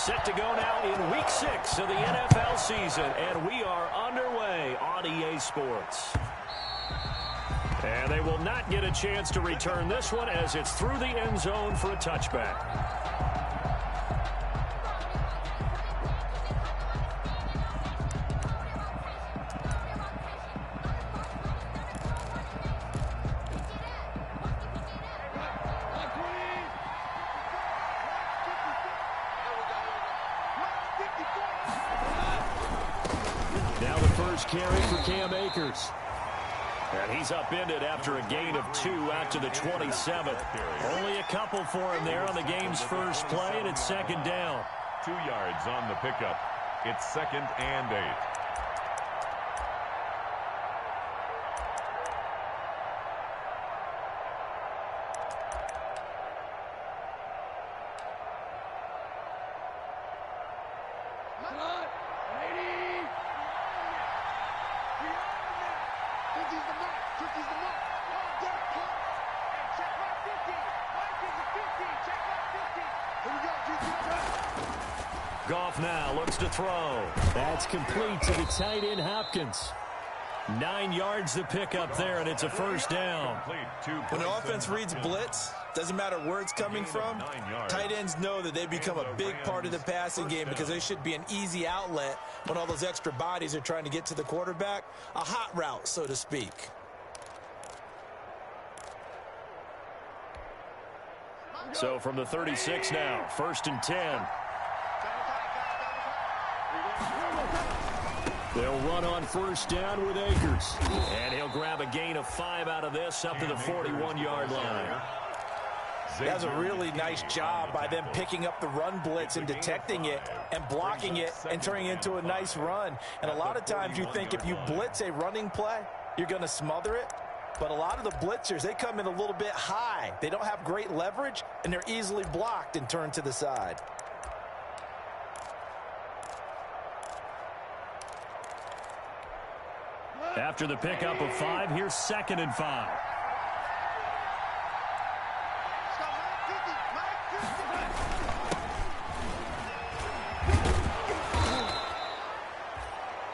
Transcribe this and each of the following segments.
Set to go now in Week 6 of the NFL season, and we are underway on EA Sports. And they will not get a chance to return this one as it's through the end zone for a touchback. Now the first carry for Cam Akers. And he's upended after a gain of 2 out to the 27th. Only a couple for him there on the game's first play, and it's second down. 2 yards on the pickup. It's 2nd and 8. Goff now looks to throw. That's complete to the tight end Hopkins. 9 yards to pick up there, and it's a first down. When the offense reads blitz, doesn't matter where it's coming from, tight ends know that they become a big part of the passing game because they should be an easy outlet when all those extra bodies are trying to get to the quarterback. A hot route, so to speak. So from the 36 now, 1st and 10. They'll run on first down with Akers. And he'll grab a gain of 5 out of this up to the 41-yard line. That's a really nice job by them picking up the run blitz and detecting it and blocking it and turning it into a nice run. And a lot of times you think if you blitz a running play, you're going to smother it. But a lot of the blitzers, they come in a little bit high. They don't have great leverage, and they're easily blocked and turned to the side. After the pickup of 5, here's 2nd and 5.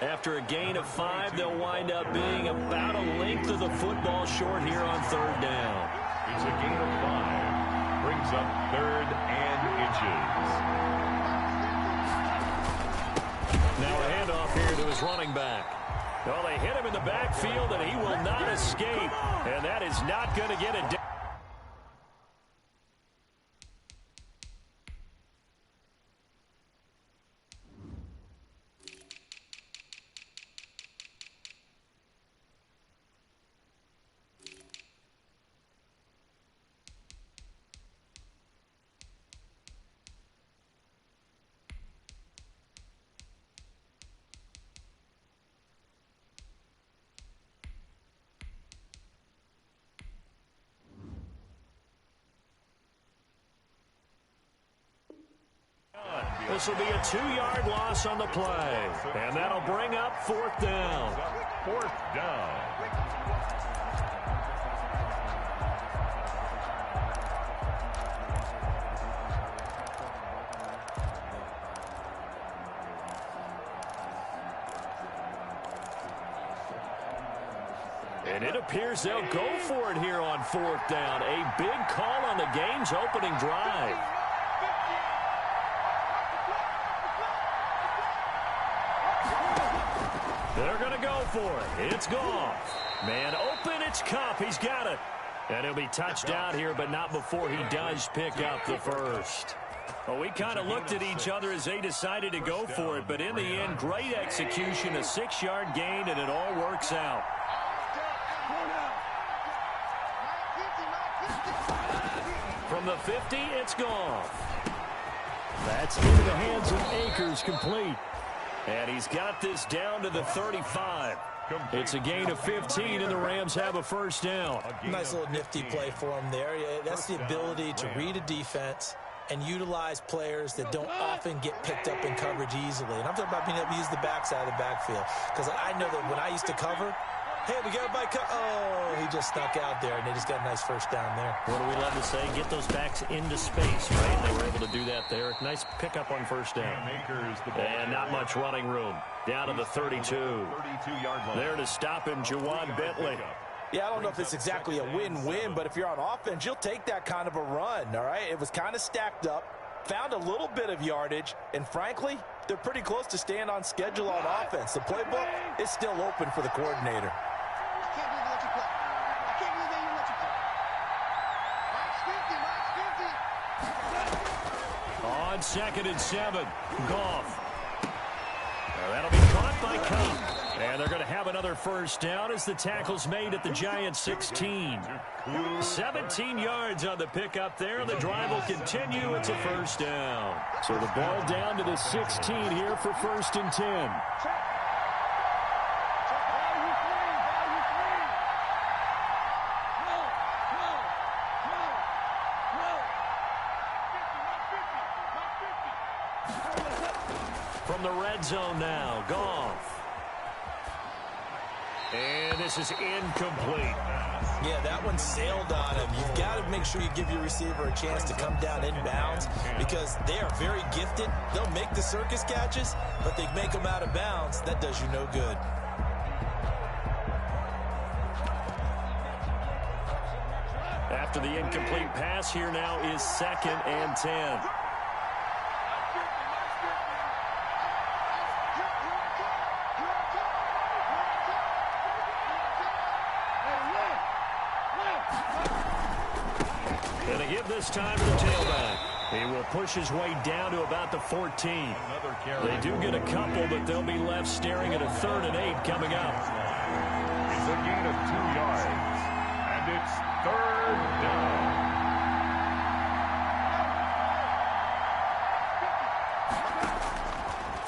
After a gain of 5, they'll wind up being about a length of the football short here on 3rd down. It's a gain of 5. Brings up 3rd and inches. Now a handoff here to his running back. Well, they hit him in the backfield, and he will not escape. And that is not going to get it down. This will be a 2-yard loss on the play. And that'll bring up 4th down. 4th down. And it appears they'll go for it here on 4th down. A big call on the game's opening drive. They're going to go for it. It's Goff. Man open, it's Kupp. He's got it. And he'll be touched down here, but not before he does pick up the first. Well, we kind of looked at each other as they decided to go for it, but in the end, great execution, a 6-yard gain, and it all works out. From the 50, it's Goff. That's into the hands of Akers, complete. And he's got this down to the 35. It's a gain of 15, and the Rams have a first down. Nice little nifty play for him there. That's the ability to read a defense and utilize players that don't often get picked up in coverage easily. And I'm talking about being able to use the backside of the backfield. Because I know that when I used to cover, Hey, we got a bike. Oh, he just snuck out there, and they just got a nice first down there. What do we love to say? Get those backs into space, right? They were able to do that there. Nice pickup on first down. And not much running room. Down to the 32. 32-yard line. There to stop him, Juwan Bentley. Yeah, I don't know if it's exactly a win-win, but if you're on offense, you'll take that kind of a run, all right? It was kind of stacked up, found a little bit of yardage, and frankly, they're pretty close to staying on schedule on offense. The playbook is still open for the coordinator. On 2nd and 7, Goff. That'll be caught by Cup. And they're going to have another first down as the tackle's made at the Giants' 16. 17 yards on the pickup there. The drive will continue. It's a first down. So the ball down to the 16 here for 1st and 10. From the red zone now, Goff. And this is incomplete. Yeah, that one sailed on him. You've got to make sure you give your receiver a chance to come down inbounds because they are very gifted. They'll make the circus catches, but they make them out of bounds. That does you no good. After the incomplete pass, here now is 2nd and 10. And they give this time to the tailback. He will push his way down to about the 14. They do get a couple, but they'll be left staring at a 3rd and 8 coming up. It's a gain of 2 yards, and it's 3rd down.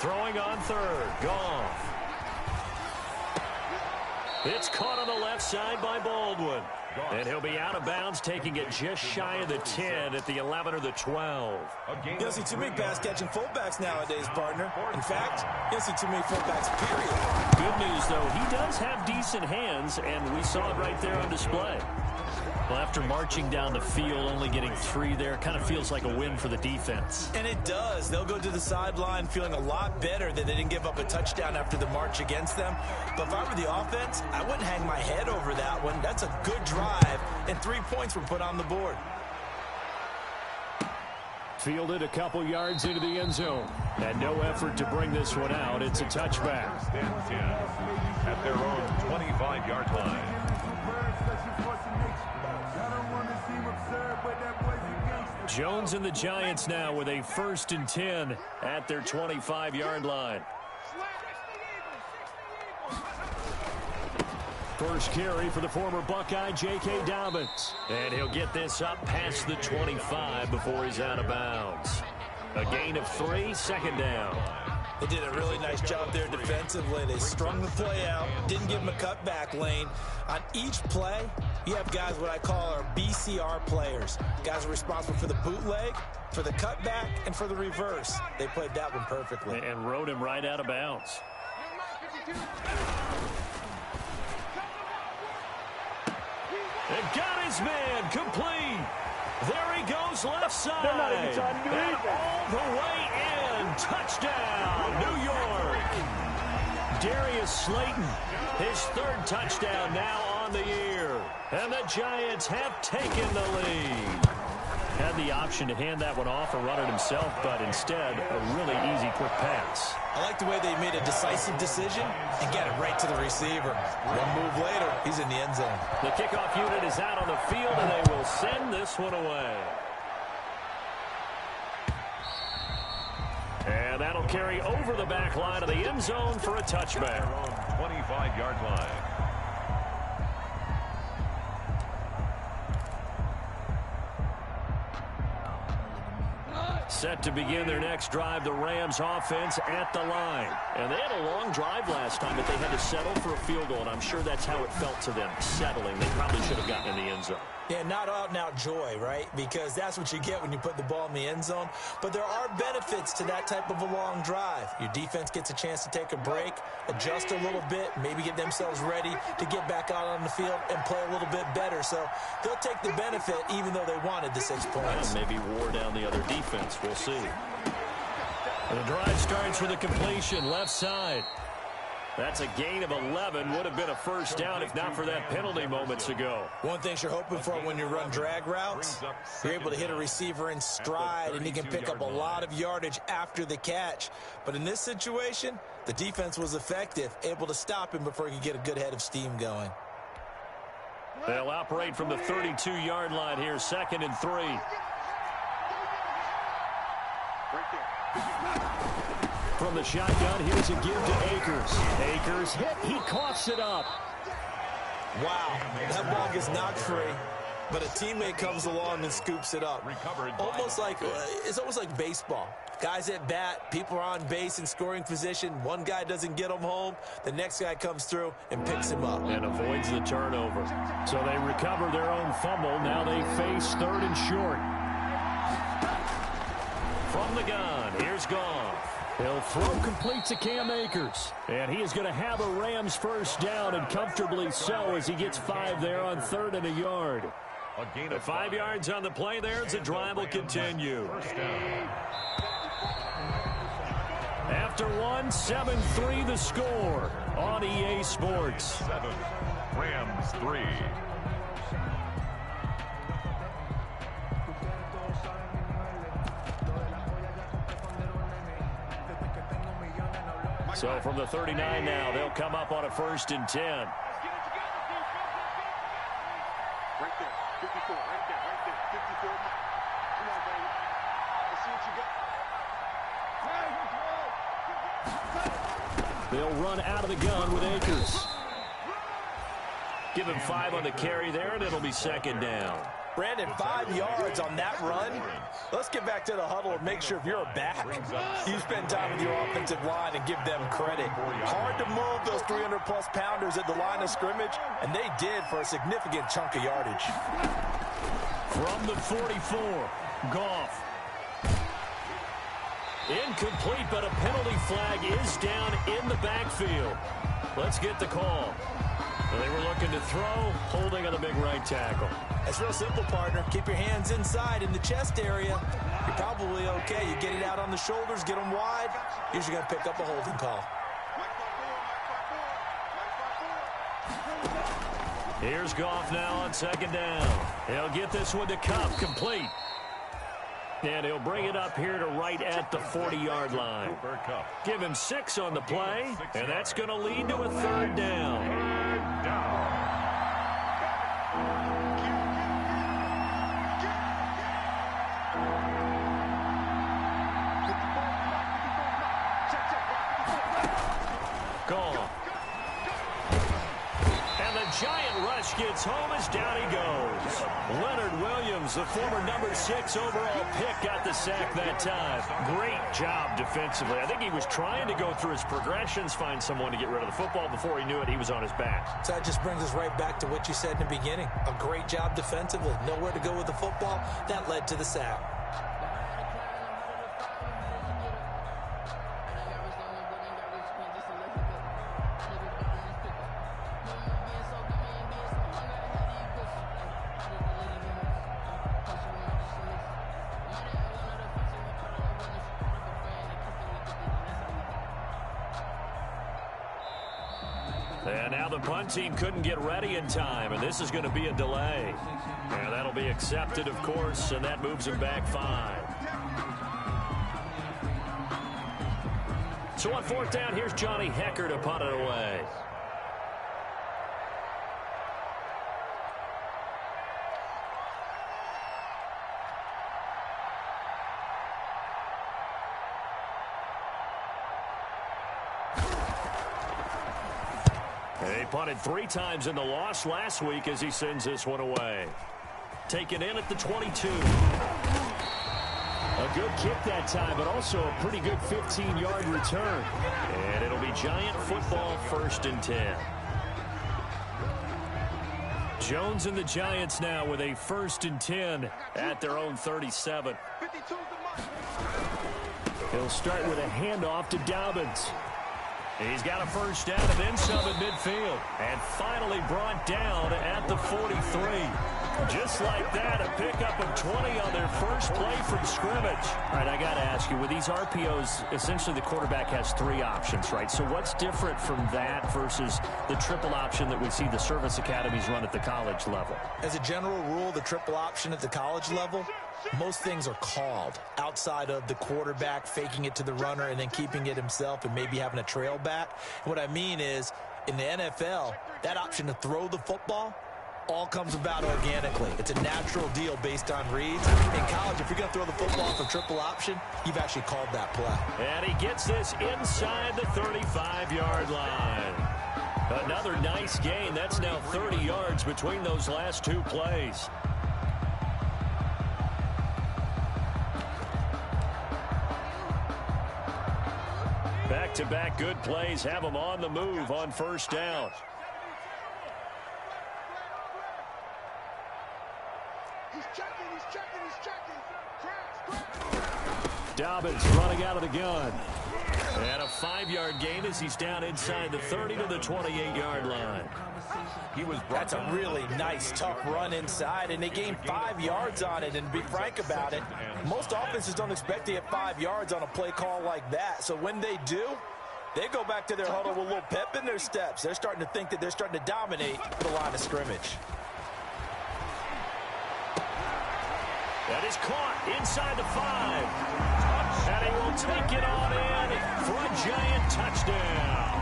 Throwing on 3rd, Goff. It's caught on the left side by Baldwin. And he'll be out of bounds, taking it just shy of the 10 at the 11 or the 12. You don't see too many pass-catching fullbacks nowadays, partner. In fact, you don't see too many fullbacks, period. Good news, though, he does have decent hands, and we saw it right there on display. Well, after marching down the field, only getting 3 there, kind of feels like a win for the defense. And it does. They'll go to the sideline feeling a lot better that they didn't give up a touchdown after the march against them. But if I were the offense, I wouldn't hang my head over that one. That's a good drive, and 3 points were put on the board. Fielded a couple yards into the end zone. And no effort to bring this one out. It's a touchback. At their own 25-yard line. Jones and the Giants now with a 1st and 10 at their 25-yard line. First carry for the former Buckeye, J.K. Dobbins. And he'll get this up past the 25 before he's out of bounds. A gain of 3, 2nd down. They did a really nice job there defensively. They strung the play out, didn't give him a cutback lane. On each play, you have guys what I call our BCR players. Guys are responsible for the bootleg, for the cutback, and for the reverse. They played that one perfectly. And rode him right out of bounds. And got his man complete. There he goes left side. And all the way in. Touchdown, New York. Darius Slayton, his 3rd touchdown now on the year. And the Giants have taken the lead. Had the option to hand that one off or run it himself, but instead, a really easy quick pass. I like the way they made a decisive decision and got it right to the receiver. One move later, he's in the end zone. The kickoff unit is out on the field, and they will send this one away. And that'll carry over the back line of the end zone for a touchback. 25-yard line. Set to begin their next drive, the Rams offense at the line. And they had a long drive last time, but they had to settle for a field goal, and I'm sure that's how it felt to them, settling. They probably should have gotten in the end zone. Yeah, not out-and-out joy, right? Because that's what you get when you put the ball in the end zone. But there are benefits to that type of a long drive. Your defense gets a chance to take a break, adjust a little bit, maybe get themselves ready to get back out on the field and play a little bit better. So they'll take the benefit even though they wanted the 6 points. Maybe wore down the other defense. We'll see. The drive starts with a completion left side. That's a gain of 11. Would have been a first down if not for that penalty moments ago. One thing you're hoping for when you run drag routes, you're able to hit a receiver in stride, and he can pick up a lot of yardage after the catch. But in this situation, the defense was effective, able to stop him before he could get a good head of steam going. They'll operate from the 32-yard line here, 2nd and 3. From the shotgun, here's a give to Akers. Akers hit, he coughs it up. Wow, that ball gets knocked free, but a teammate comes along and scoops it up. It's almost like baseball. Guys at bat, people are on base in scoring position. One guy doesn't get him home. The next guy comes through and picks him up. And avoids the turnover. So they recover their own fumble. Now they face 3rd and short. From the gun, here's Goff. He'll throw complete to Cam Akers. And he is going to have a Rams first down, and comfortably so, as he gets 5 there on 3rd and a yard. The 5 yards on the play there as the drive will continue. After one, 7-3 the score on EA Sports. 7, Rams 3. So from the 39 now, they'll come up on a 1st and 10. Right there, 54, right there, 54. Come on, baby. Let's see what you got. They'll run out of the gun with Akers. Give him 5 on the carry there, and it'll be 2nd down. Brandon, 5 yards on that run. Let's get back to the huddle and make sure if you're a back, you spend time with your offensive line and give them credit. Hard to move those 300-plus pounders at the line of scrimmage, and they did for a significant chunk of yardage. From the 44, Goff. Incomplete, but a penalty flag is down in the backfield. Let's get the call. They were looking to throw, holding on the big right tackle. That's real simple, partner. Keep your hands inside in the chest area. You're probably okay. You get it out on the shoulders, get them wide. Usually going to pick up a holding call. Here's Goff now on 2nd down. He'll get this one to Cup, complete. And he'll bring it up here to right at the 40-yard line. Give him 6 on the play, and that's going to lead to a 3rd down. Giant rush gets home as down he goes. Leonard Williams, the former number 6 overall pick, got the sack that time. Great job defensively. I think he was trying to go through his progressions, find someone to get rid of the football. Before he knew it, he was on his back. So that just brings us right back to what you said in the beginning. A great job defensively. Nowhere to go with the football. That led to the sack. And now the punt team couldn't get ready in time, and this is going to be a delay. And that'll be accepted, of course, and that moves him back 5. So on 4th down, here's Johnny Hecker to punt it away. He punted 3 times in the loss last week as he sends this one away. Taken in at the 22. A good kick that time, but also a pretty good 15-yard return. And it'll be Giant football 1st and 10. Jones and the Giants now with a 1st and 10 at their own 37. He'll start with a handoff to Dobbins. He's got a 1st down and then some at midfield. And finally brought down at the 43. Just like that, a pickup of 20 on their first play from scrimmage. All right, I got to ask you, with these RPOs, essentially the quarterback has 3 options, right? So what's different from that versus the triple option that we see the service academies run at the college level? As a general rule, the triple option at the college level, most things are called outside of the quarterback faking it to the runner and then keeping it himself and maybe having a trail back. What I mean is, in the NFL, that option to throw the football all comes about organically. It's a natural deal based on reads. In college, if you're going to throw the football for triple option, you've actually called that play. And he gets this inside the 35-yard line. Another nice gain. That's now 30 yards between those last 2 plays. Back-to-back good plays have them on the move on 1st down. Dobbins running out of the gun. And a 5-yard gain as he's down inside the 30 to the 28-yard line. That's a really nice, tough run inside, and they gained 5 yards on it. And to be frank about it, most offenses don't expect to get 5 yards on a play call like that. So when they do, they go back to their huddle with a little pep in their steps. They're starting to think that they're starting to dominate the line of scrimmage. That is caught inside the 5. And he will take it on in for a Giant touchdown.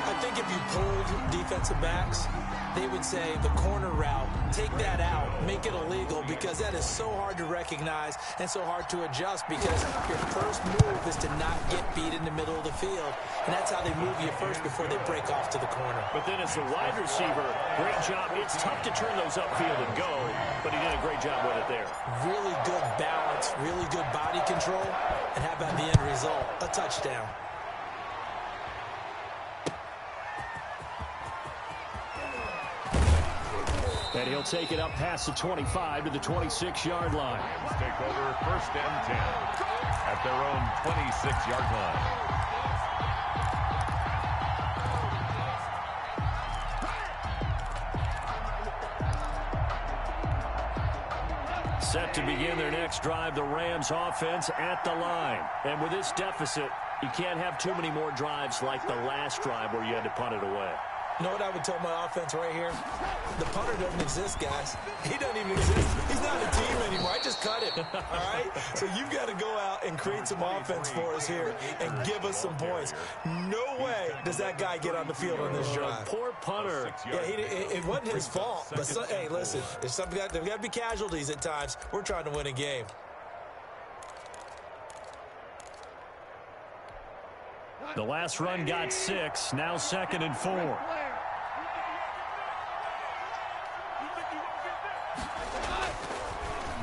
I think if you pulled defensive backs, they would say the corner route, take that out, make it illegal, because that is so hard to recognize and so hard to adjust, because your first move is to not get beat in the middle of the field. And that's how they move you first before they break off to the corner. But then as the wide receiver, great job. It's tough to turn those upfield and go, but he did a great job with it there. Really good balance, really good body control, and how about the end result? A touchdown. And he'll take it up past the 25 to the 26-yard line. Lions take over 1st and 10 at their own 26-yard line. Set to begin their next drive, the Rams offense at the line. And with this deficit, you can't have too many more drives like the last drive where you had to punt it away. You know what I would tell my offense right here? The punter doesn't exist, guys. He doesn't even exist. He's not a team anymore. I just cut him, all right? So you've got to go out and create some offense for us here and give us some points. No way does that guy get on the field on this drive. Poor punter. Yeah, it wasn't his fault. But, hey, listen, there's got to be casualties at times. We're trying to win a game. The last run got 6, now 2nd and 4.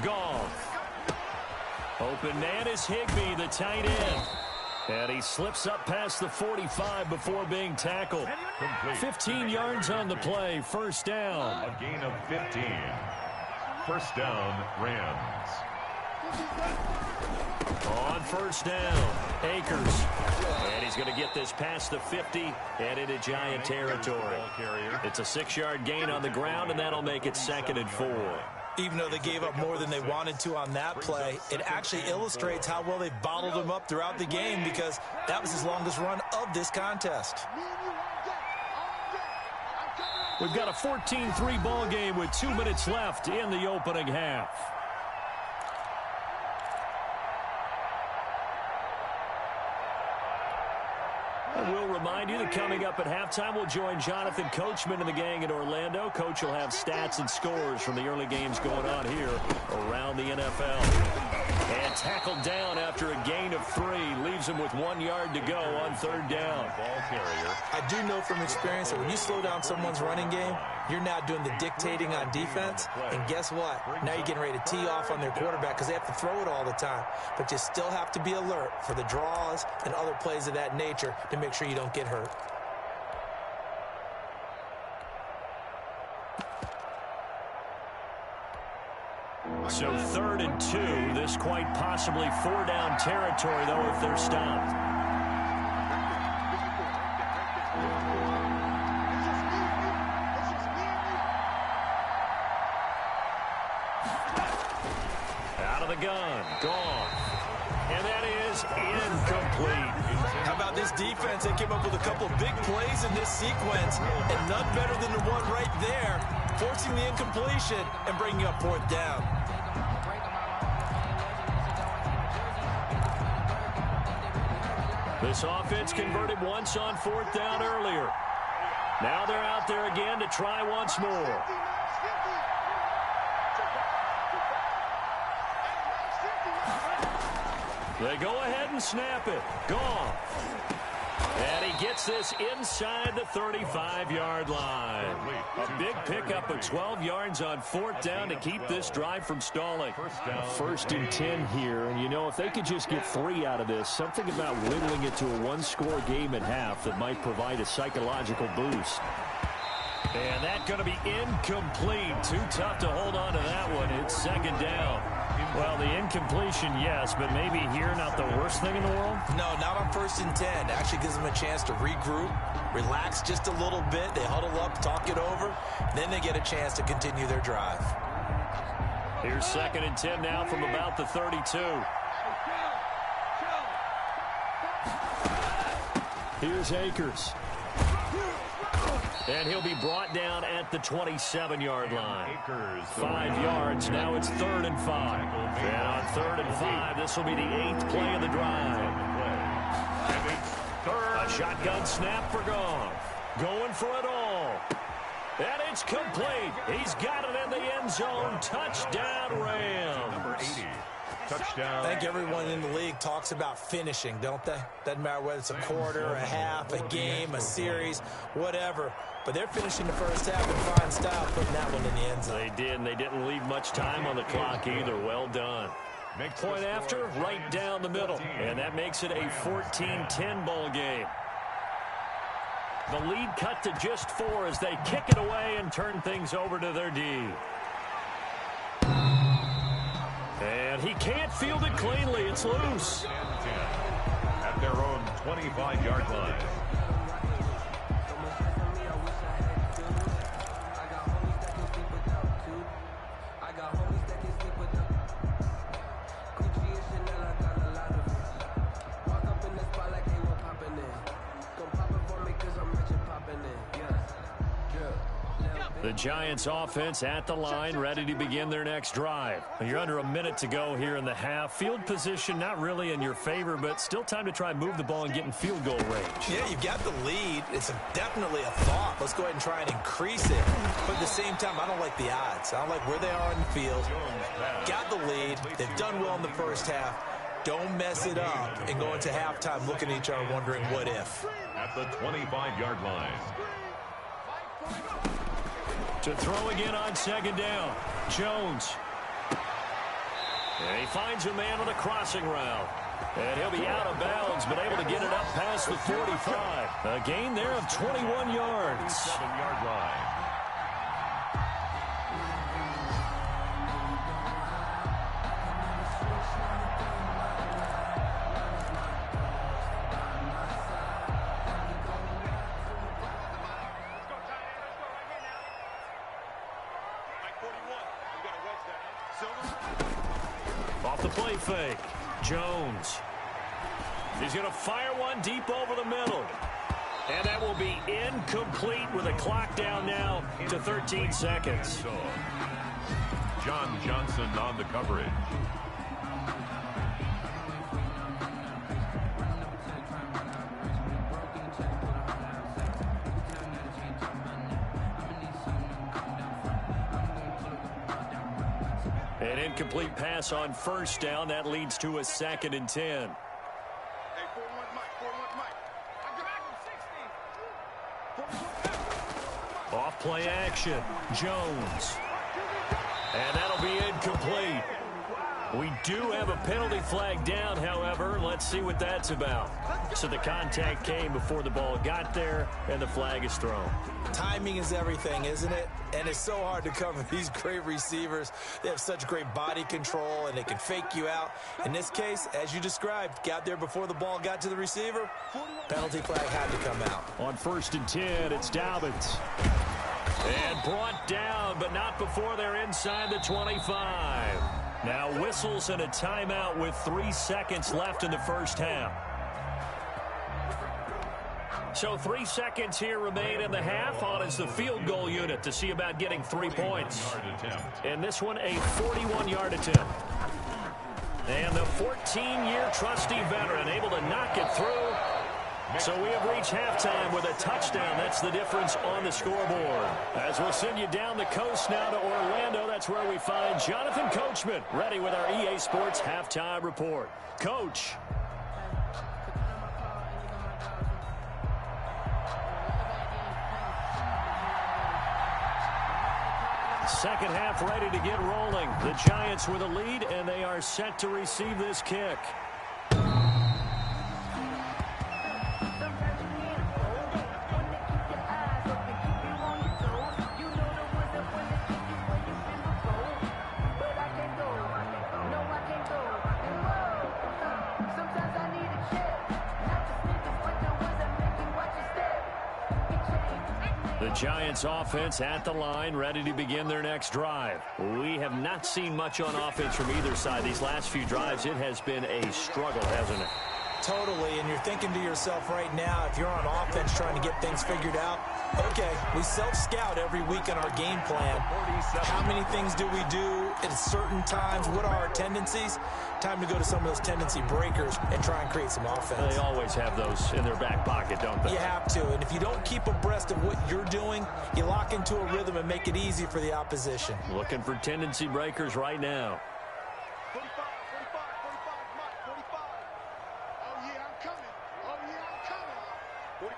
Goff. Open man is Higbee, the tight end. And he slips up past the 45 before being tackled. 15 yards on the play, 1st down. A gain of 15. 1st down, Rams. On 1st down, Akers. And he's going to get this past the 50 and into Giant territory. It's a 6-yard gain on the ground, and that'll make it 2nd and 4. Even though they gave up more than they wanted to on that play, it actually illustrates how well they bottled him up throughout the game, because that was his longest run of this contest. We've got a 14-3 ball game with 2 minutes left in the opening half. And we'll remind you that coming up at halftime, we'll join Jonathan Coachman and the gang in Orlando. Coach will have stats and scores from the early games going on here around the NFL. And tackled down after a gain of 3. Leaves him with 1 yard to go on 3rd down. Ball carrier. I do know from experience that when you slow down someone's running game, you're now doing the dictating on defense. And guess what? Now you're getting ready to tee off on their quarterback because they have to throw it all the time. But you still have to be alert for the draws and other plays of that nature to make sure you don't get hurt. So 3rd and 2. This quite possibly 4-down territory, though, if they're stopped. Out of the gun. Gone. And that is incomplete. How about this defense? They came up with a couple of big plays in this sequence, and none better than the one right there, forcing the incompletion and bringing up 4th down. This offense converted once on 4th down earlier. Now they're out there again to try once more. They go ahead and snap it. Gone. And he gets this inside the 35-yard line. A big pickup of 12 yards on 4th down to keep this drive from stalling. 1st and 10 here. And, you know, if they could just get 3 out of this, something about whittling it to a 1-score game at half that might provide a psychological boost. And that's going to be incomplete. Too tough to hold on to that one. It's 2nd down. Well, the incompletion, yes, but maybe here not the worst thing in the world? No, not on 1st and 10. Actually gives them a chance to regroup, relax just a little bit. They huddle up, talk it over. Then they get a chance to continue their drive. Here's 2nd and 10 now from about the 32. Here's Akers. And he'll be brought down at the 27-yard line. 5 yards. Now it's 3rd and 5. And on 3rd and 5, this will be the 8th play of the drive. A shotgun snap for Goff. Going for it all. And it's complete. He's got it in the end zone. Touchdown, Rams. Number 80. Touchdown. I think everyone in the league talks about finishing, don't they? Doesn't matter whether it's a quarter, a half, a game, a series, whatever. But they're finishing the first half in fine style, putting that one in the end zone. They did, and they didn't leave much time on the clock either. Well done. Point after, right down the middle. And that makes it a 14-10 ball game. The lead cut to just 4 as they kick it away and turn things over to their D. And he can't field it cleanly. It's loose. At their own 25-yard line. The Giants offense at the line, ready to begin their next drive. You're under a minute to go here in the half. Field position not really in your favor, but still time to try and move the ball and get in field goal range. Yeah, you've got the lead. It's definitely a thought. Let's go ahead and try and increase it. But at the same time, I don't like the odds. I don't like where they are on the field. Got the lead. They've done well in the first half. Don't mess it up and go into halftime looking at each other wondering what if. At the 25-yard line. To throw again on 2nd down. Jones. And he finds a man on a crossing route. And he'll be out of bounds, but able to get it up past the 45. A gain there of 21 yards. 7-yard line. Off the play fake. Jones. He's going to fire one deep over the middle. And that will be incomplete with a clock down now to 13 seconds. John Johnson on the coverage. An incomplete pass on 1st down. That leads to a 2nd and 10. Off play action. Jones. And that'll be incomplete. We do have a penalty flag down, however. Let's see what that's about. So the contact came before the ball got there, and the flag is thrown. Timing is everything, isn't it? And it's so hard to cover these great receivers. They have such great body control, and they can fake you out. In this case, as you described, got there before the ball got to the receiver. Penalty flag had to come out. On 1st and 10, it's Dobbins. And brought down, but not before they're inside the 25. Now whistles and a timeout with 3 seconds left in the first half. So 3 seconds here remain in the half. On is the field goal unit to see about getting 3 points. And this one, a 41-yard attempt. And the 14-year trusty veteran able to knock it through. So we have reached halftime with a touchdown. That's the difference on the scoreboard. As we'll send you down the coast now to Orlando, that's where we find Jonathan Coachman ready with our EA Sports halftime report. Coach. Second half ready to get rolling. The Giants with a lead, and they are set to receive this kick. The Giants offense at the line, ready to begin their next drive. We have not seen much on offense from either side. These last few drives, it has been a struggle, hasn't it? Totally, and you're thinking to yourself right now, if you're on offense trying to get things figured out, okay, we self-scout every week in our game plan. How many things do we do at certain times? What are our tendencies? Time to go to some of those tendency breakers and try and create some offense. They always have those in their back pocket, don't they? You have to, and if you don't keep abreast of what you're doing, you lock into a rhythm and make it easy for the opposition. Looking for tendency breakers right now. 45, 45, 45. Oh, yeah, I'm coming. Oh, yeah, I'm coming.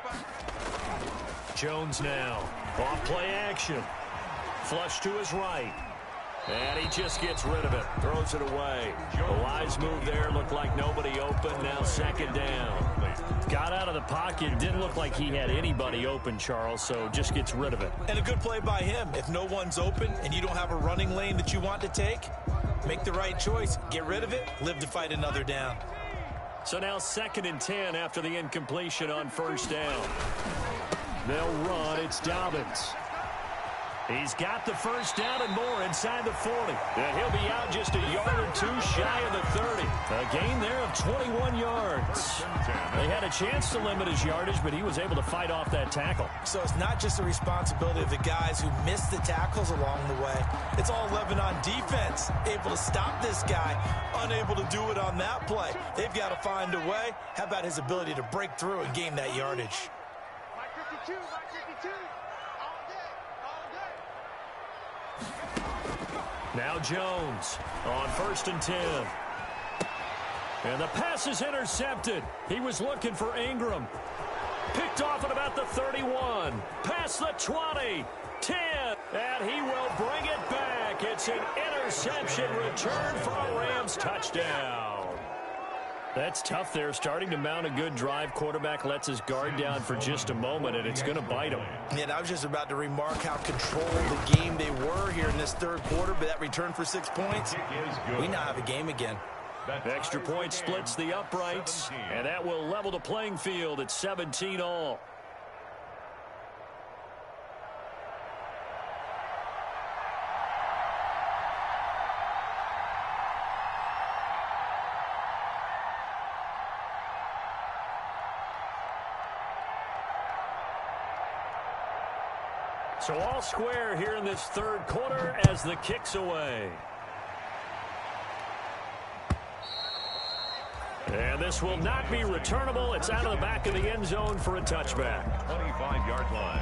45. Jones now. Off play action. Flush to his right. And he just gets rid of it. Throws it away. A wise move there. Looked like nobody open. Now second down. Got out of the pocket. Didn't look like he had anybody open, Charles, so just gets rid of it. And a good play by him. If no one's open and you don't have a running lane that you want to take, make the right choice. Get rid of it. Live to fight another down. So now 2nd and 10 after the incompletion on first down. They'll run. It's Dobbins. He's got the first down and more inside the 40. And he'll be out just a yard or two shy of the 30. A gain there of 21 yards. They had a chance to limit his yardage, but he was able to fight off that tackle. So it's not just the responsibility of the guys who missed the tackles along the way. It's all Lebanon defense, able to stop this guy, unable to do it on that play. They've got to find a way. How about his ability to break through and gain that yardage? Mike 52, Mike 52. Now Jones on 1st and 10. And the pass is intercepted. He was looking for Ingram. Picked off at about the 31. Past the 20. 10. And he will bring it back. It's an interception return for a Rams touchdown. That's tough there. Starting to mount a good drive. Quarterback lets his guard down for just a moment, and it's going to bite him. And I was just about to remark how controlled the game they were here in this third quarter, but that return for 6 points, we now have a game again. Extra point splits the uprights, and that will level the playing field at 17 all. So all square here in this third quarter as the kick's away. And this will not be returnable. It's out of the back of the end zone for a touchback. 25-yard line.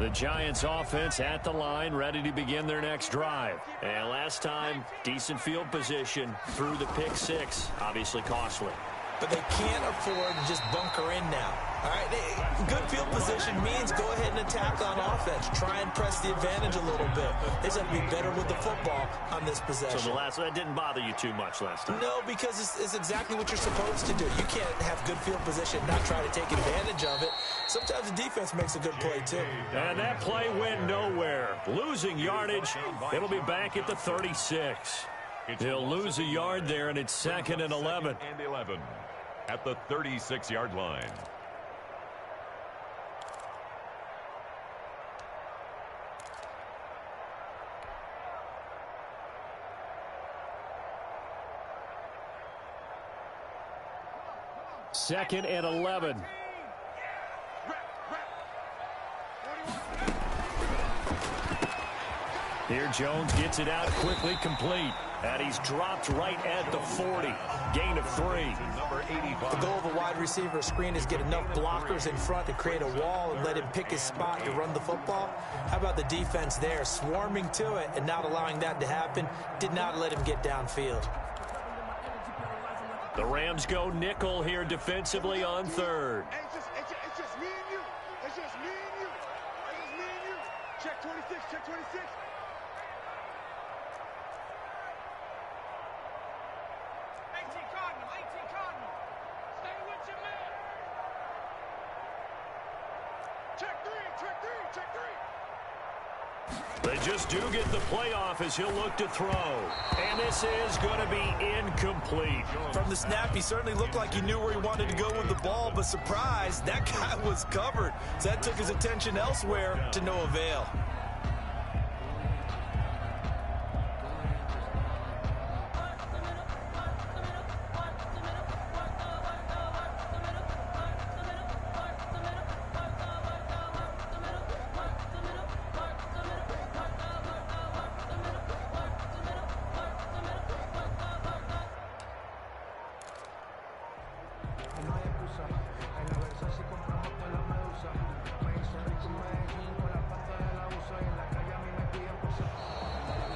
The Giants offense at the line, ready to begin their next drive. And last time, decent field position through the pick six. Obviously costly. But they can't afford to just bunker in now. All right, good field position means go ahead and attack on offense. Try and press the advantage a little bit. They just have to be better with the football on this possession. So that didn't bother you too much last time? No, because it's exactly what you're supposed to do. You can't have good field position and not try to take advantage of it. Sometimes the defense makes a good play, too. And that play went nowhere. Losing yardage. It'll be back at the 36. He'll lose a yard there, and it's 2nd and 11. And 11 at the 36-yard line. Second and 11. Here Jones gets it out quickly, complete. And he's dropped right at the 40. Gain of 3. Number 85. The goal of a wide receiver screen is get enough blockers in front to create a wall and let him pick his spot to run the football. How about the defense there, swarming to it and not allowing that to happen? Did not let him get downfield. The Rams go nickel here defensively on 3rd. It's just me and you. It's just me and you. It's just me and you. Check 26. Check 26. 18 Cardinal. Stay with your man. Check 3. Check 3. They just do get the playoff as he'll look to throw. And this is going to be incomplete. From the snap, he certainly looked like he knew where he wanted to go with the ball, but surprise, that guy was covered. So that took his attention elsewhere to no avail.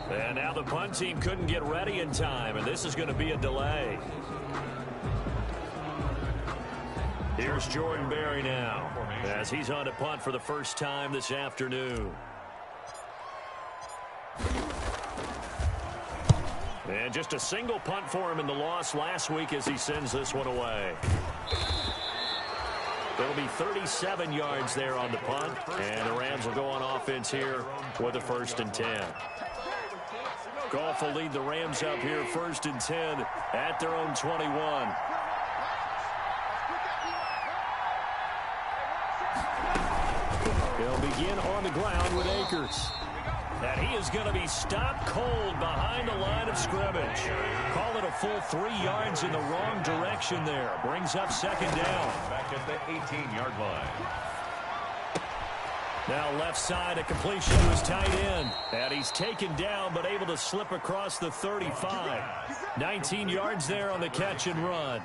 And now the punt team couldn't get ready in time, and this is going to be a delay. Here's Jordan Berry now, as he's on to punt for the first time this afternoon. And just a single punt for him in the loss last week as he sends this one away. There'll be 37 yards there on the punt, and the Rams will go on offense here with a 1st and 10. Goff will lead the Rams up here 1st and 10 at their own 21. They'll begin on the ground with Akers. And he is going to be stopped cold behind the line of scrimmage. Call it a full 3 yards in the wrong direction there. Brings up 2nd down. Back at the 18-yard line. Now left side, a completion to his tight end. And he's taken down but able to slip across the 35. 19 yards there on the catch and run.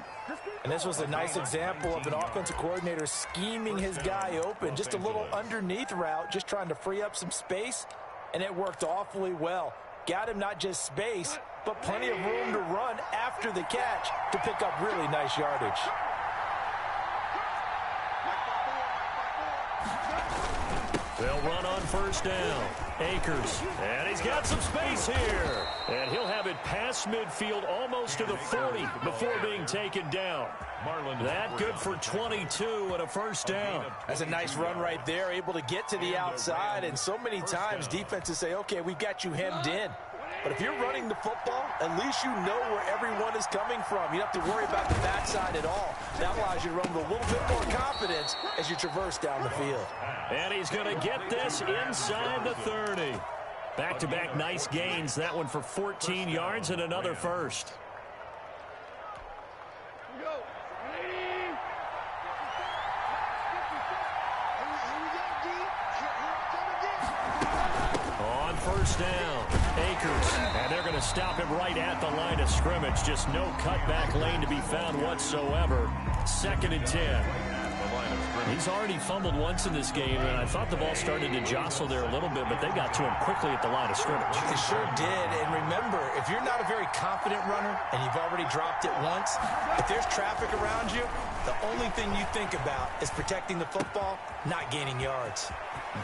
And this was a nice example of an offensive coordinator scheming his guy open. Just a little underneath route, just trying to free up some space. And it worked awfully well. Got him not just space, but plenty of room to run after the catch to pick up really nice yardage. They'll run on 1st down. Akers. And he's got some space here. And he'll have it past midfield almost to the 40 before being taken down. That good for 22 and a 1st down. That's a nice run right there, able to get to the outside. And so many times defenses say, okay, we've got you hemmed in. But if you're running the football, at least you know where everyone is coming from. You don't have to worry about the backside at all. That allows you to run with a little bit more confidence as you traverse down the field. And he's going to get this inside the 30. Back-to-back nice gains. That one for 14 yards and another 1st. On 1st down, Akers. And they're going to stop him right at the line of scrimmage. Just no cutback lane to be found whatsoever. 2nd and 10. He's already fumbled once in this game, and I thought the ball started to jostle there a little bit, but they got to him quickly at the line of scrimmage. It sure did. And remember, if you're not a very confident runner and you've already dropped it once, if there's traffic around you, The only thing you think about is protecting the football, not gaining yards.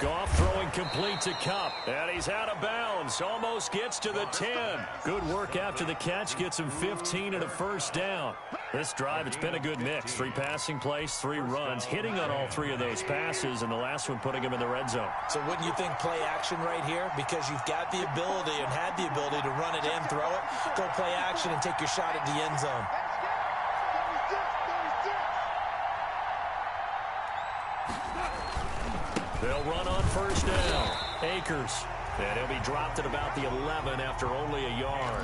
Goff throwing complete to Kupp, and he's out of bounds. Almost gets to the 10. Good work after the catch. Gets him 15 and a first down. This drive, it's been a good mix. 3 passing plays, 3 runs, hitting on all 3 of those passes, and the last one putting him in the red zone. So wouldn't you think play action right here? Because you've got the ability and had the ability to run it in, throw it, go play action, and take your shot at the end zone. They'll run on first down. Akers. And he'll be dropped at about the 11 after only a yard.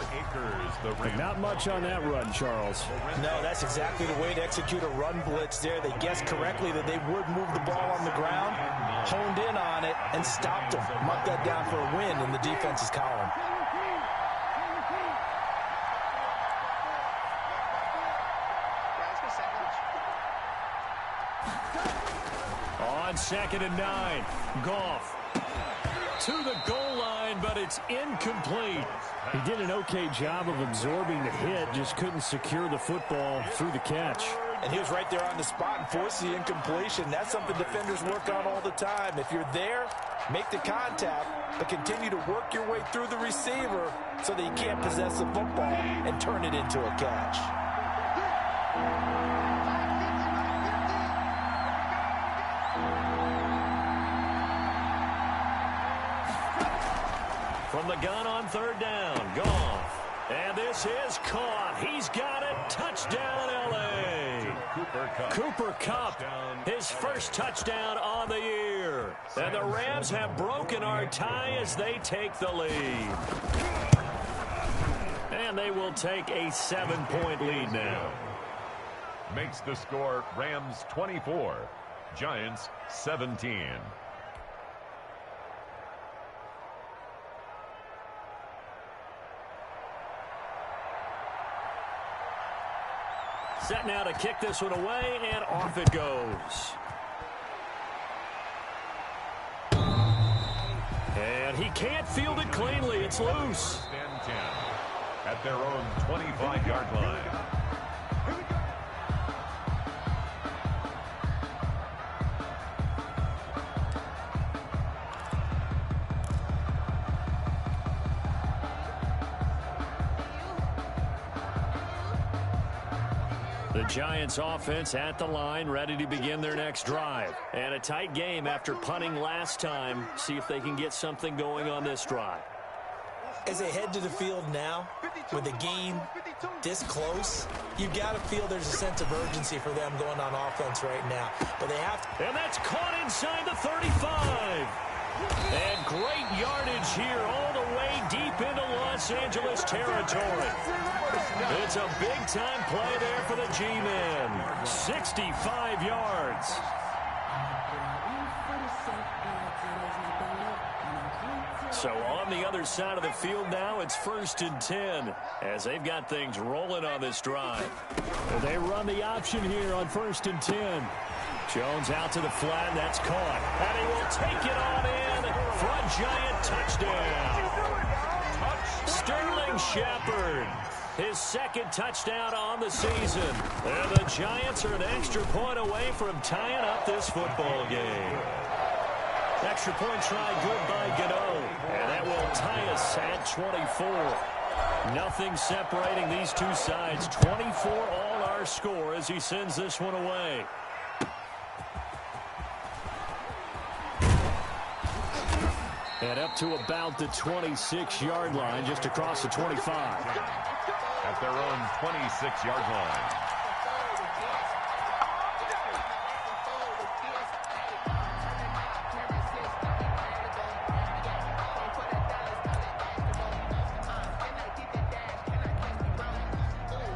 Not much on that run, Charles. No, that's exactly the way to execute a run blitz there. They guessed correctly that they would move the ball on the ground, honed in on it, and stopped them. Mark that down for a win in the defense's column. On 2nd and 9, Goff to the goal line, but it's incomplete. He did an okay job of absorbing the hit, just couldn't secure the football through the catch. And he was right there on the spot and forced the incompletion. That's something defenders work on all the time. If you're there, make the contact, but continue to work your way through the receiver so that you can't possess the football and turn it into a catch. From the gun on 3rd down, Goff. And this is caught. He's got it. Touchdown, L.A. Cooper Kupp, his first touchdown on the year. And the Rams have broken our tie as they take the lead. And they will take a 7-point lead now. Makes the score Rams 24, Giants 17. Set now to kick this one away, and off it goes. And he can't field it cleanly. It's loose. Stand 10 at their own 25-yard line. The Giants offense at the line, ready to begin their next drive. And a tight game after punting last time. See if they can get something going on this drive. As they head to the field now, with the game this close, you've got to feel there's a sense of urgency for them going on offense right now. But they have to. And that's caught inside the 35. And great yardage here all the way deep into Los Angeles territory. It's a big-time play there for the G-Men. 65 yards. So on the other side of the field now, it's 1st and 10 as they've got things rolling on this drive. They run the option here on 1st and 10. Jones out to the flat, that's caught. And he will take it on in for a Giant touchdown. Sterling Shepard, his 2nd touchdown on the season. And the Giants are an extra point away from tying up this football game. Extra point try good by Goodens. And that will tie us at 24. Nothing separating these two sides. 24 all our score as he sends this one away. And up to about the 26-yard line, just across the 25. At their own 26-yard line.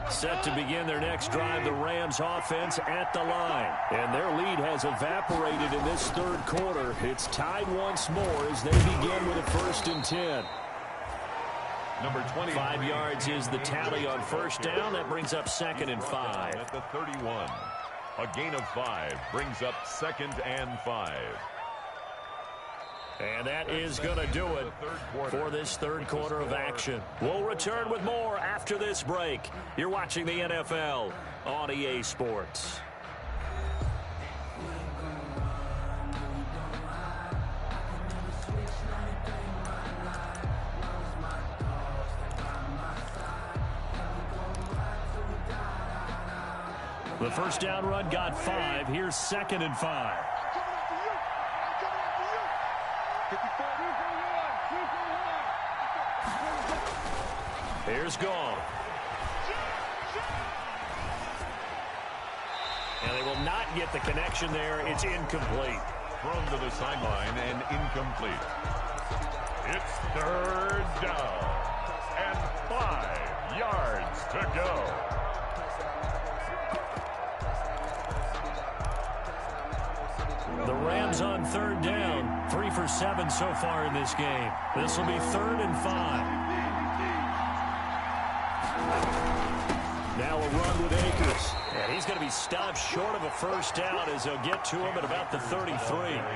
Set to begin their next drive, the Rams offense at the line. And their lead has evaporated in this 3rd quarter. It's tied once more as they begin with a 1st and 10. Number 20. 5 yards is the tally on 1st down. That brings up 2nd and 5. At the 31. A gain of 5 brings up 2nd and 5. And that is going to do it for this 3rd quarter of action. We'll return with more after this break. You're watching the NFL on EA Sports. The first down run got 5. Here's 2nd and 5. Here's Goff. And they will not get the connection there. It's incomplete. Thrown to the sideline and incomplete. It's 3rd down and 5 yards to go. The Rams on 3rd down. 3 for 7 so far in this game. This will be 3rd and 5. Now a run with Akers. And he's going to be stopped short of a first down as they'll get to him at about the 33.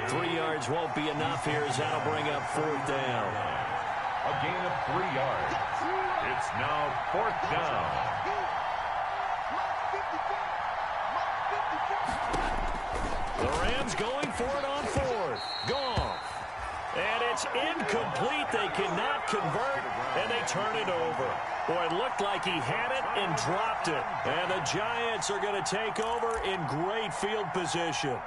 3 yards won't be enough here as that'll bring up 4th down. A gain of 3 yards. It's now 4th down. The Rams going for it on 4th. Goff. And it's incomplete. They cannot convert, and they turn it over. Boy, it looked like he had it and dropped it. And the Giants are going to take over in great field position.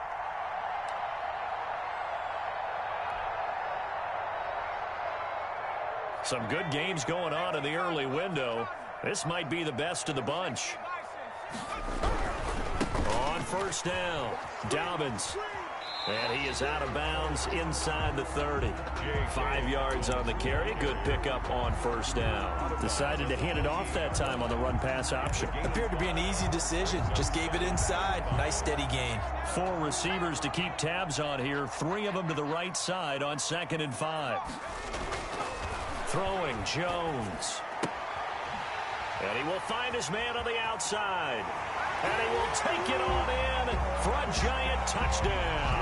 Some good games going on in the early window. This might be the best of the bunch. On first down, Dobbins. And he is out of bounds inside the 30. 5 yards on the carry. Good pickup on first down. Decided to hand it off that time on the run-pass option. Appeared to be an easy decision. Just gave it inside. Nice steady gain. 4 receivers to keep tabs on here. 3 of them to the right side on 2nd and 5. Throwing Jones. And he will find his man on the outside. And he will take it on in for a Giant touchdown.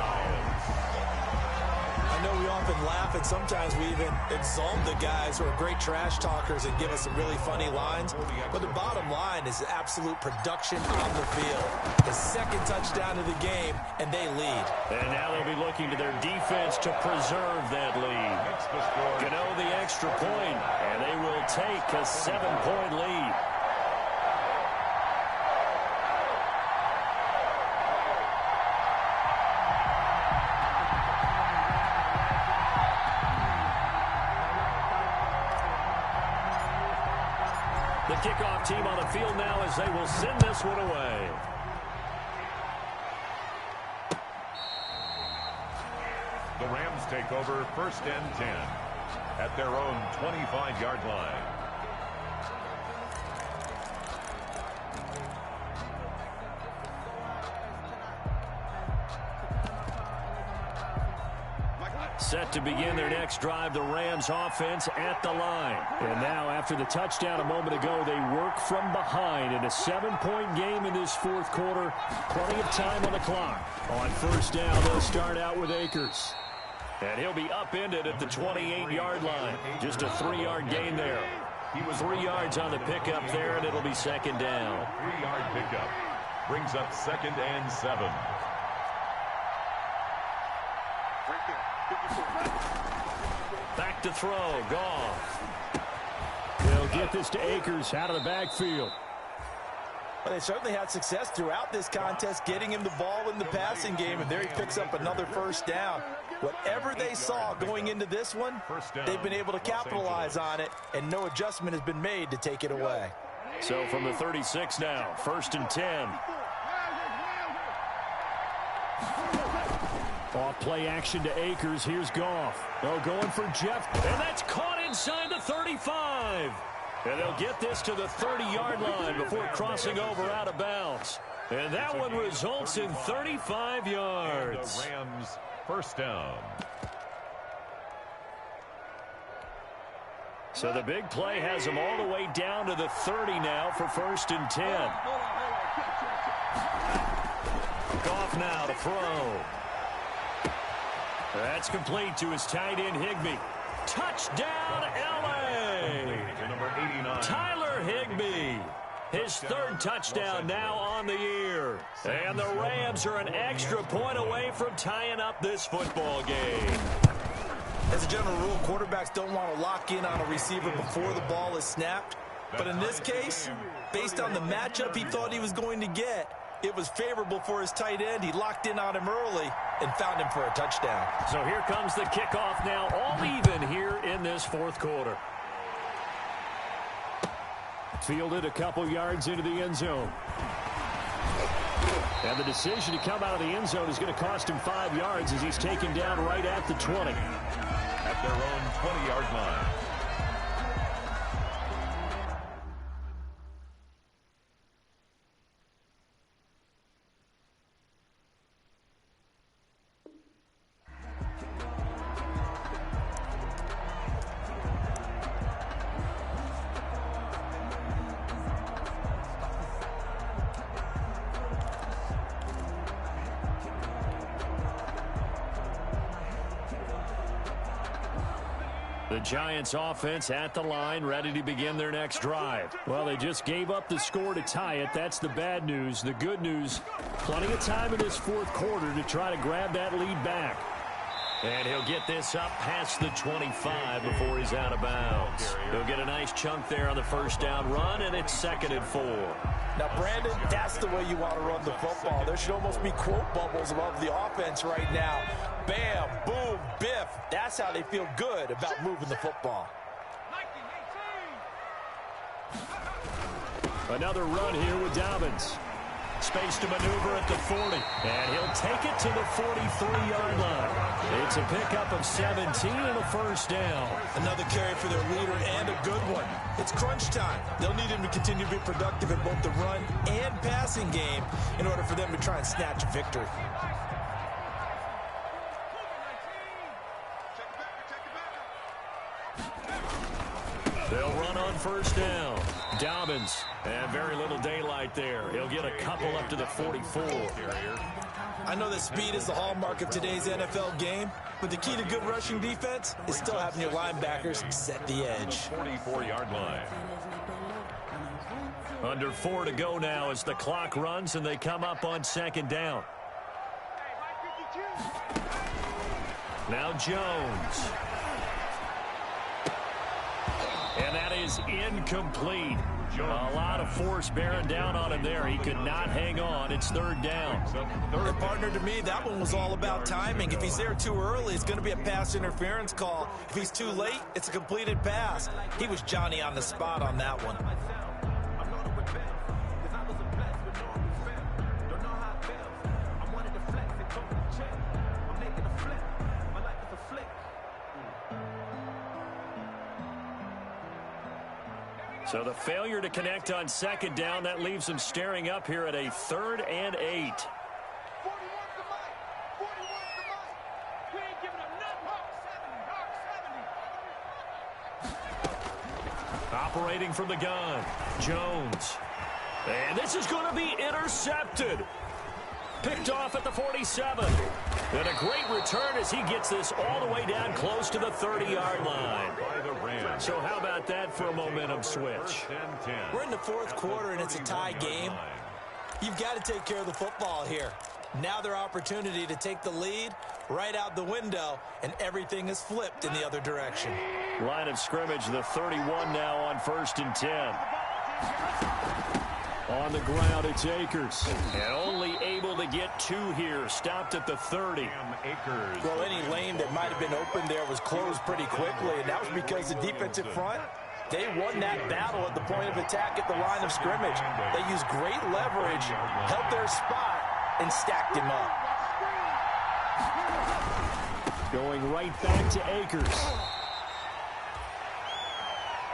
I know we often laugh, and sometimes we even exalt the guys who are great trash talkers and give us some really funny lines. But the bottom line is absolute production on the field. The 2nd touchdown of the game, and they lead. And now they'll be looking to their defense to preserve that lead. Gano the extra point, and they will take a 7-point lead. The kickoff team on the field now as they will send this one away. The Rams take over 1st and 10 at their own 25-yard line. Set to begin their next drive, the Rams offense at the line. And now after the touchdown a moment ago, they work from behind in a 7-point game in this 4th quarter. Plenty of time on the clock. On first down, they'll start out with Akers. And he'll be upended at the 28-yard line. Just a 3-yard gain there. 3 yards on the pickup there, and it'll be 2nd down. 3-yard pickup brings up 2nd and 7. Back to throw, Goff. They'll get this to Akers out of the backfield. Well, they certainly had success throughout this contest, getting him the ball in the passing game, and there he picks up another first down. Whatever they saw going into this one, they've been able to capitalize on it, and no adjustment has been made to take it away. So from the 36 now, 1st and 10. Off play action to Akers. Here's Goff. Oh, going for Jeff. And that's caught inside the 35. And they'll get this to the 30-yard line before crossing over out of bounds. And that one results in 35 yards. The Rams first down. So the big play has them all the way down to the 30 now for 1st and 10. Goff now to throw. That's complete to his tight end, Higbee. Touchdown, L.A. Tyler Higbee. His 3rd touchdown now on the year. And the Rams are an extra point away from tying up this football game. As a general rule, quarterbacks don't want to lock in on a receiver before the ball is snapped. But in this case, based on the matchup he thought he was going to get, It was favorable for his tight end. He locked in on him early and found him for a touchdown. So here comes the kickoff now, all even here in this fourth quarter. Fielded a couple yards into the end zone. And the decision to come out of the end zone is going to cost him 5 yards as he's taken down right at the 20. At their own 20-yard line. The Giants offense at the line, ready to begin their next drive. Well, they just gave up the score to tie it. That's the bad news. The good news, plenty of time in this fourth quarter to try to grab that lead back. And he'll get this up past the 25 before he's out of bounds. He'll get a nice chunk there on the first down run, and it's 2nd and 4. Now, Brandon, that's the way you want to run the football. There should almost be quote bubbles above the offense right now. Bam, boom, biff. That's how they feel good about moving the football. Another run here with Dobbins. Space to maneuver at the 40. And he'll take it to the 43-yard line. It's a pickup of 17 and a first down. Another carry for their leader and a good one. It's crunch time. They'll need him to continue to be productive in both the run and passing game in order for them to try and snatch a victory. They'll run on first down. Dobbins, and very little daylight there. He'll get a couple up to the 44. I know that speed is the hallmark of today's NFL game, but the key to good rushing defense is still having your linebackers set the edge. 44-yard line. Under 4 to go now as the clock runs and they come up on second down. Now Jones. And that is incomplete. A lot of force bearing down on him there. He could not hang on. It's 3rd down. And partner, to me, that one was all about timing. If he's there too early, it's going to be a pass interference call. If he's too late, it's a completed pass. He was Johnny on the spot on that one. So the failure to connect on second down, that leaves them staring up here at a 3rd and 8. Operating from the gun, Jones. And this is going to be intercepted. Picked off at the 47. And a great return as he gets this all the way down close to the 30-yard line. So how about that for a momentum switch? We're in the fourth quarter, and it's a tie game. You've got to take care of the football here. Now their opportunity to take the lead right out the window, and everything is flipped in the other direction. Line of scrimmage, the 31 now on 1st and 10. On the ground, it's Akers. And only able to get 2 here. Stopped at the 30. Well, any lane that might have been open there was closed pretty quickly, and that was because the defensive front, they won that battle at the point of attack at the line of scrimmage. They used great leverage, held their spot, and stacked him up. Going right back to Akers.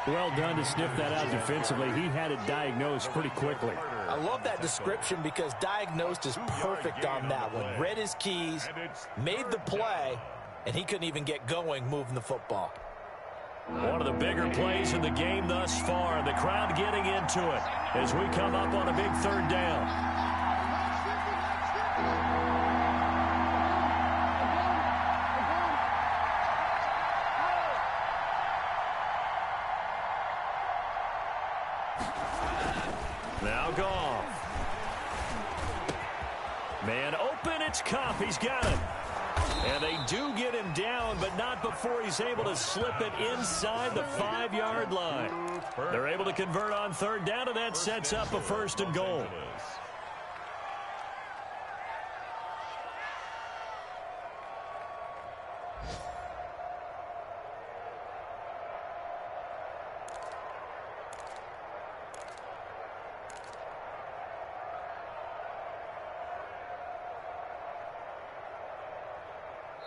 Well done to sniff that out defensively. He had it diagnosed pretty quickly. I love that description because diagnosed is perfect on that one. Read his keys, made the play, and he couldn't even get going moving the football. One of the bigger plays in the game thus far. The crowd getting into it as we come up on a big 3rd down. Now Goff. Man open, it's Cup. He's got it. And they do get him down, but not before he's able to slip it inside the 5-yard line. They're able to convert on 3rd down, and that sets up a 1st and goal.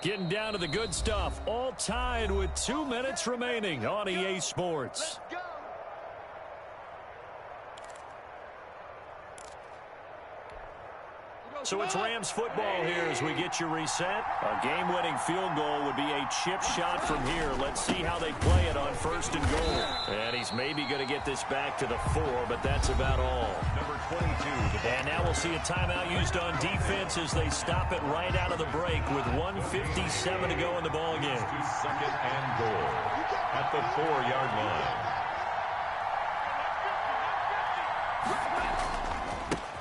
Getting down to the good stuff. All tied with 2 minutes remaining on EA Sports. So it's Rams football here as we get you reset. A game-winning field goal would be a chip shot from here. Let's see how they play it on 1st and goal. And he's maybe going to get this back to the 4, but that's about all. Number 22. And now we'll see a timeout used on defense as they stop it right out of the break with 1:57 to go in the ball game. 2nd and goal at the 4-yard line.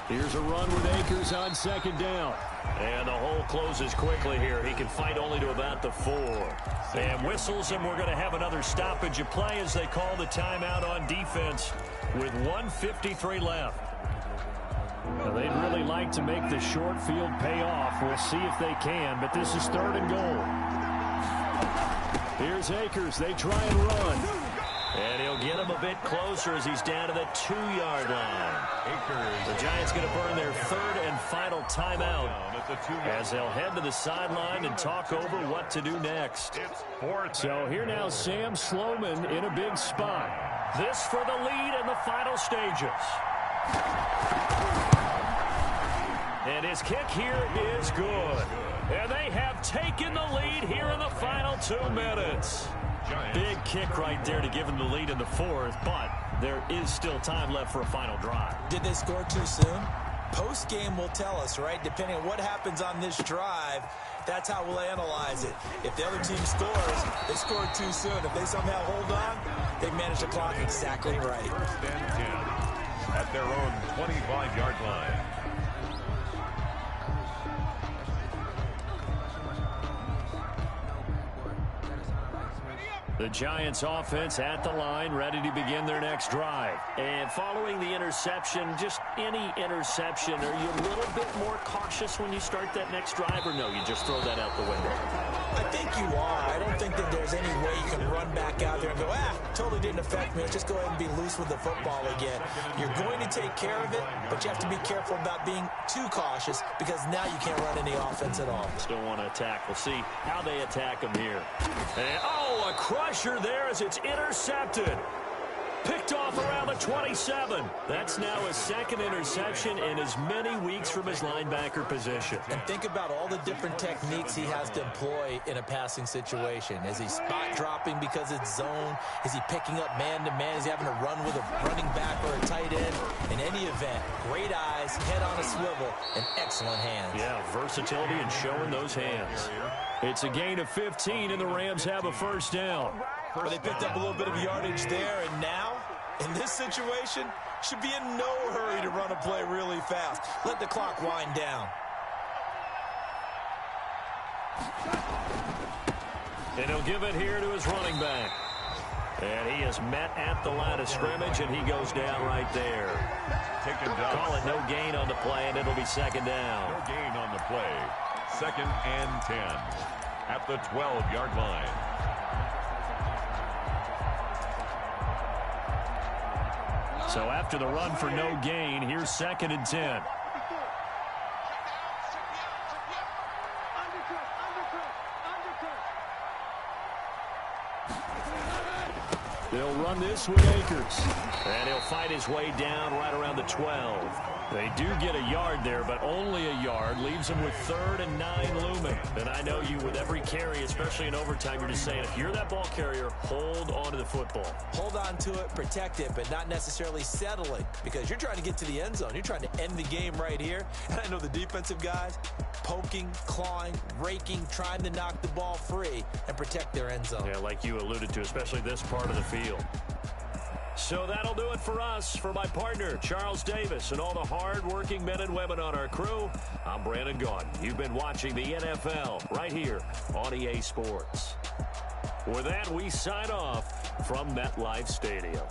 Here's a run with Akers on 2nd down. And the hole closes quickly here. He can fight only to about the 4. And whistles, and we're going to have another stoppage of play as they call the timeout on defense with 1:53 left. Now, they'd really like to make the short field pay off. We'll see if they can, but this is 3rd and goal. Here's Akers. They try and run. And he'll get him a bit closer as he's down to the 2-yard line. The Giants going to burn their 3rd and final timeout as they'll head to the sideline and talk over what to do next. So here now, Sam Sloman in a big spot. This for the lead in the final stages. And his kick here is good. And they have taken the lead here in the final 2 minutes. Big kick right there to give him the lead in the 4th, but there is still time left for a final drive. Did they score too soon? Post-game will tell us, right? Depending on what happens on this drive, that's how we'll analyze it. If the other team scores, they scored too soon. If they somehow hold on, they manage the clock exactly right. 1st and 10 at their own 25-yard line. The Giants offense at the line, ready to begin their next drive. And following the interception, just any interception, are you a little bit more cautious when you start that next drive, or no, you just throw that out the window? I think you are. I don't think that there's any way you can run back out there and go, totally didn't affect me. Let's just go ahead and be loose with the football again. You're going to take care of it, but you have to be careful about being too cautious because now you can't run any offense at all. Still want to attack. We'll see how they attack him here. And, a crusher there as it's intercepted. Picked off around the 27. That's now his 2nd interception in as many weeks from his linebacker position. And think about all the different techniques he has to employ in a passing situation. Is he spot dropping because it's zone? Is he picking up man-to-man? Is he having to run with a running back or a tight end? In any event, great eyes, head on a swivel, and excellent hands. Yeah, versatility and showing those hands. It's a gain of 15, and the Rams have a 1st down. Well, they picked up a little bit of yardage there, and now, in this situation, should be in no hurry to run a play really fast. Let the clock wind down. And he'll give it here to his running back. And he is met at the line of scrimmage, and he goes down right there. Taken down. Call it no gain on the play, and it'll be 2nd down. No gain on the play. 2nd and 10 at the 12-yard line. So after the run for no gain, here's 2nd and 10. They'll run this with Akers. And he'll fight his way down right around the 12. They do get a yard there, but only a yard. Leaves them with 3rd and 9 looming. And I know you, with every carry, especially in overtime, you're just saying, if you're that ball carrier, hold on to the football. Hold on to it, protect it, but not necessarily settling, because you're trying to get to the end zone. You're trying to end the game right here. And I know the defensive guys poking, clawing, raking, trying to knock the ball free and protect their end zone. Yeah, like you alluded to, especially this part of the field. So that'll do it for us. For my partner, Charles Davis, and all the hard-working men and women on our crew, I'm Brandon Gaudin. You've been watching the NFL right here on EA Sports. With that, we sign off from MetLife Stadium.